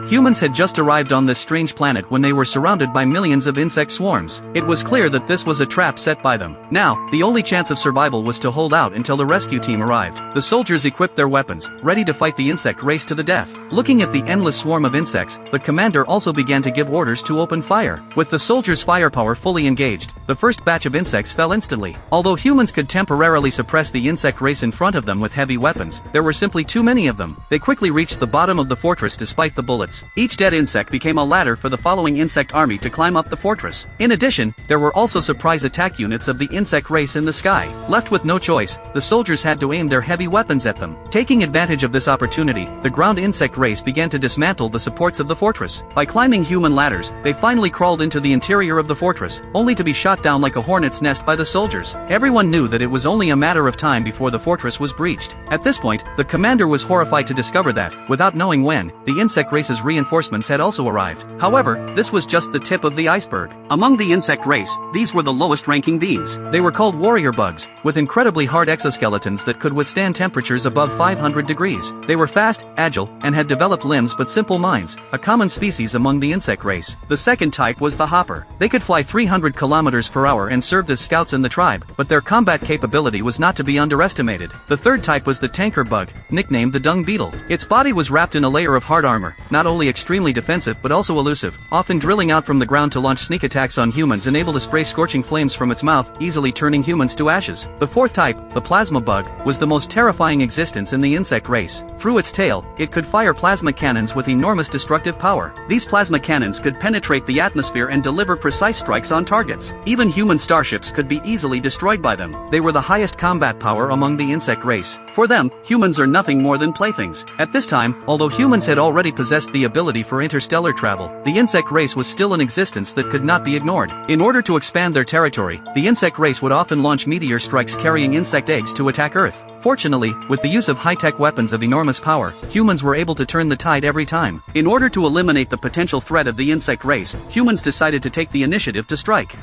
Humans had just arrived on this strange planet when they were surrounded by millions of insect swarms. It was clear that this was a trap set by them. Now, the only chance of survival was to hold out until the rescue team arrived. The soldiers equipped their weapons, ready to fight the insect race to the death. Looking at the endless swarm of insects, the commander also began to give orders to open fire. With the soldiers' firepower fully engaged, the first batch of insects fell instantly. Although humans could temporarily suppress the insect race in front of them with heavy weapons, there were simply too many of them. They quickly reached the bottom of the fortress despite the bullets. Each dead insect became a ladder for the following insect army to climb up the fortress. In addition, there were also surprise attack units of the insect race in the sky. Left with no choice, the soldiers had to aim their heavy weapons at them. Taking advantage of this opportunity, the ground insect race began to dismantle the supports of the fortress. By climbing human ladders, they finally crawled into the interior of the fortress, only to be shot down like a hornet's nest by the soldiers. Everyone knew that it was only a matter of time before the fortress was breached. At this point, the commander was horrified to discover that, without knowing when, the insect race's reinforcements had also arrived. However, this was just the tip of the iceberg. Among the insect race, these were the lowest-ranking beings. They were called warrior bugs, with incredibly hard exoskeletons that could withstand temperatures above 500 degrees. They were fast, agile, and had developed limbs but simple minds, a common species among the insect race. The second type was the hopper. They could fly 300 kilometers per hour and served as scouts in the tribe, but their combat capability was not to be underestimated. The third type was the tanker bug, nicknamed the dung beetle. Its body was wrapped in a layer of hard armor, not only extremely defensive but also elusive, often drilling out from the ground to launch sneak attacks on humans and able to spray scorching flames from its mouth, easily turning humans to ashes. The fourth type, the plasma bug, was the most terrifying existence in the insect race. Through its tail, it could fire plasma cannons with enormous destructive power. These plasma cannons could penetrate the atmosphere and deliver precise strikes on targets. Even human starships could be easily destroyed by them. They were the highest combat power among the insect race. For them, humans are nothing more than playthings. At this time, although humans had already possessed the ability for interstellar travel, the insect race was still in existence that could not be ignored. In order to expand their territory, the insect race would often launch meteor strikes carrying insect eggs to attack Earth. Fortunately, with the use of high-tech weapons of enormous power, humans were able to turn the tide every time. In order to eliminate the potential threat of the insect race, humans decided to take the initiative to strike.